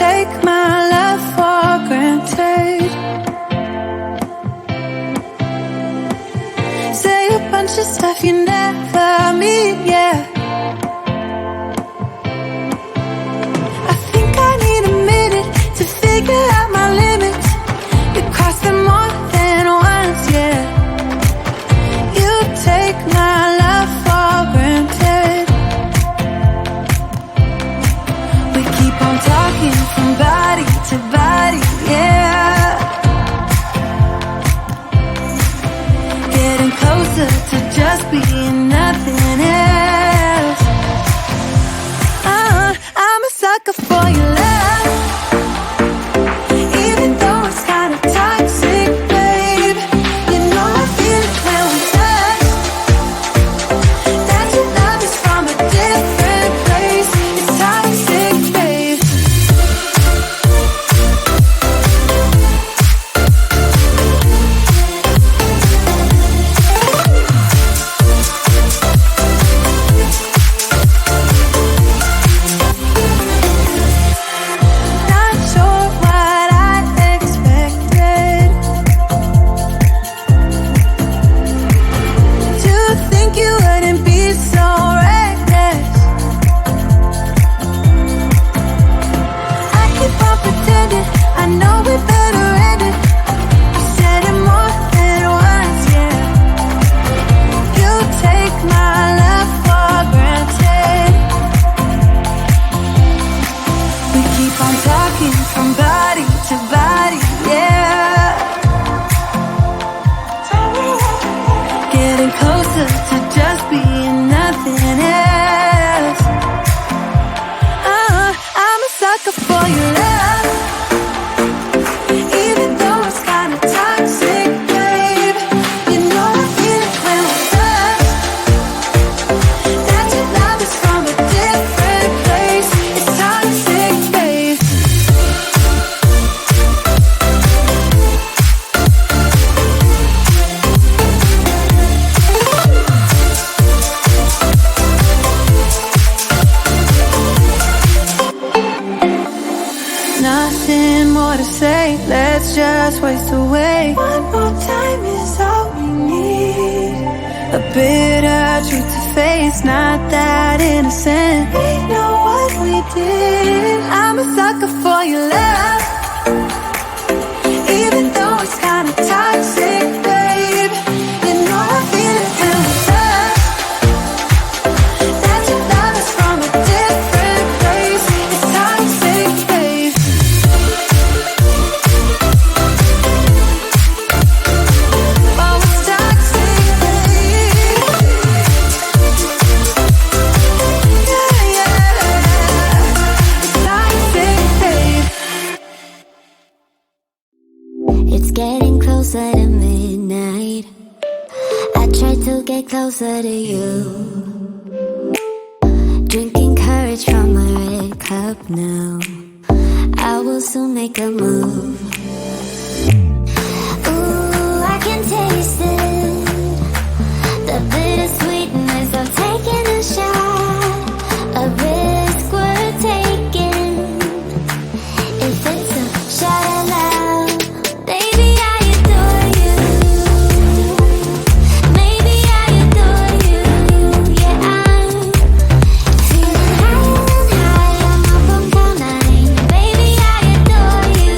take my love for granted. Say a bunch of stuff you never mean, yeah. I think I need a minute to figure out my limits. You cross them more than once, yeah. You take my love for granted. We keep on talking from body to body, yeah. Getting closer to just being nothing else. I'm a sucker for your love, even though it's kinda toxic, babe. You know I feel it when we touch, that your love is from a different place. It's toxic, babe. Not sure what I expected. To think you wouldn't be so reckless. I keep on pretending I know we better end it. I said it more than once, yeah. You take my love for granted. We keep on talking from body to body, yeah. Getting closer to just being nothing else. I'm a sucker for your love, even though it's kinda toxic, babe. You know I feel it when we touch, that your love is from a different place. It's toxic, babe. Nothing more to say, let's just waste away. One more time is all we need. A bitter truth to face, not that innocent. We know what we did. I'm a sucker for your love, even though it's kinda toxic, babe. You know I feel it when we touch, that your love is from a different place. It's toxic, babe. Oh, it's toxic, babe. Yeah, yeah. It's toxic, babe. It's getting closer to midnight. I try to get closer to you. Drinking courage from my red cup now. I will soon make a move. Ooh, I can taste it, the bittersweetness of taking a shot, a risk worth taking. If it's a shot of love, baby, I adore you. Maybe I adore you. Yeah, I'm feeling higher and higher. I'm up on cloud nine. Baby, I adore you.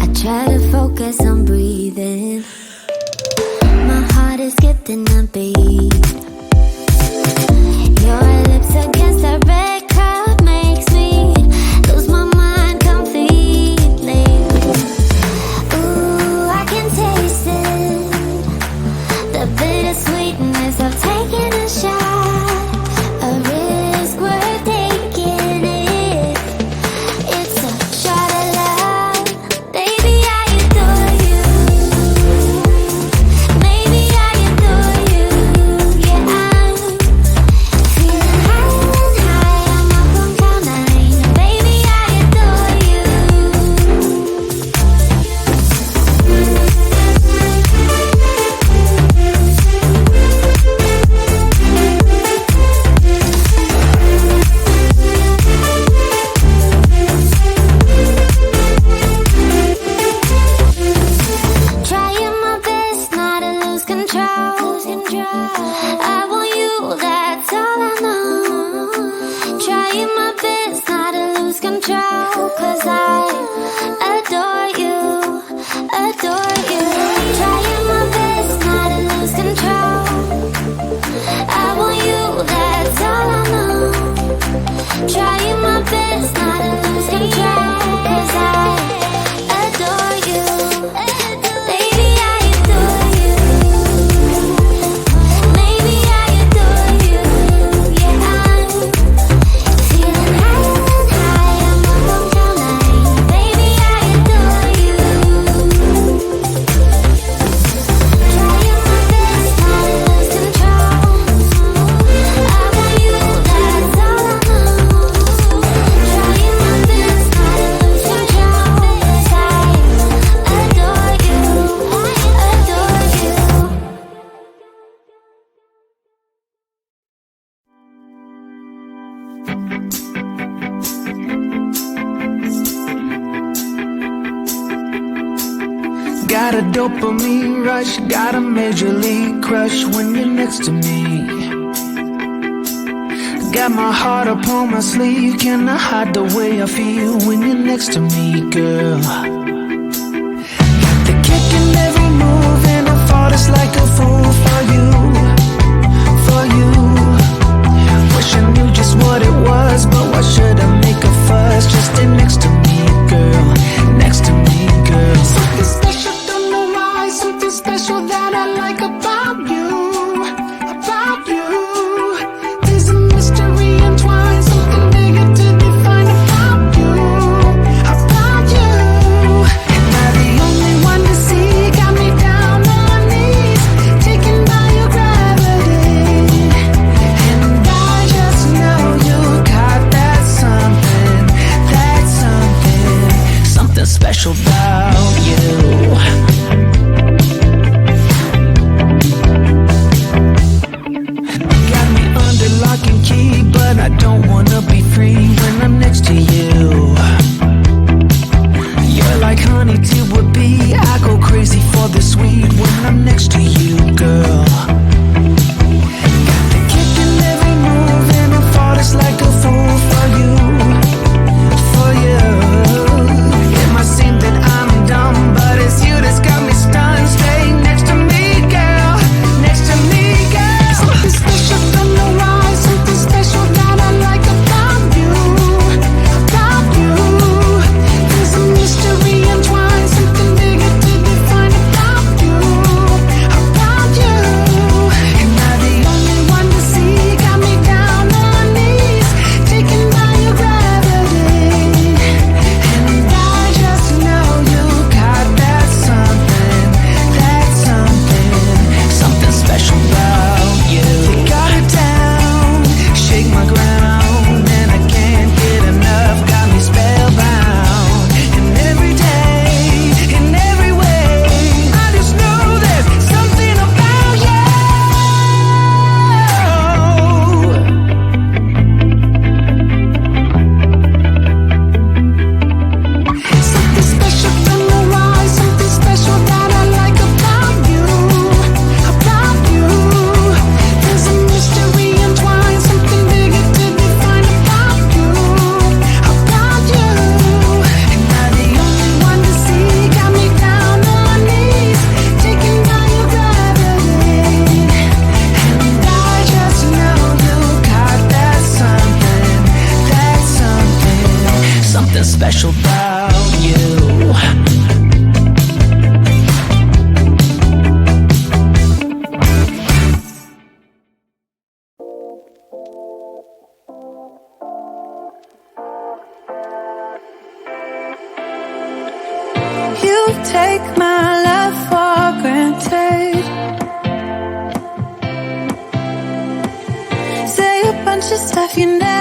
I try to focus on breathing. My heart is skipping a beat. Your lips against a red cup makes me lose my mind completely. Ooh, I can taste it, the bittersweetness of taking a shot, a risk worth taking it. It's a shot of love, baby, I adore you. Maybe I adore you. adrenaline rush, got a major league crush when you're next to me. Got my heart upon my sleeve, can I hide the way I feel when you're next to me, girl? Got the kick in every move and I fought us like a fool for you, for you. Wish I knew just what it was, but why should I make a fuss? Just stay next to me, girl, next to me, girl. Something special, don't know why, something special that I like about you, about you. There's a mystery entwined, something bigger to define about you, about you. Am I the only one to see? Got me down on my knees, taken by your gravity. And I just know you got that something, something special about you. Got me under lock and key, but I don't wanna be free when I'm next to you. You're like honey to a bee, I go crazy for the sweet when I'm next to you, girl. Got the kick in every move and I fought us like a fool for you, for you. It might seem that I'm dumb, but it's you that's got me stunned. Stay next to me, girl, next to me, girl. Something special, don't know why, something special that I like about you, about you. There's a mystery entwined, something bigger to define about you, about you. Am I the only one to see? Got me down on my knees, taken by your gravity. And I just know you got that something, something special about you. You got it down, shake my ground, and I can't get enough, got me spellbound. And every day, in every way, I just know there's something about you. Something special, don't know why, something special that I like about you, about you. There's a mystery entwined, something bigger to define about you, about you. Am I the only one to see? Got me down on my knees, taken by your gravity. And I just know you got that something special about you. You take my love for granted, say a bunch of stuff you never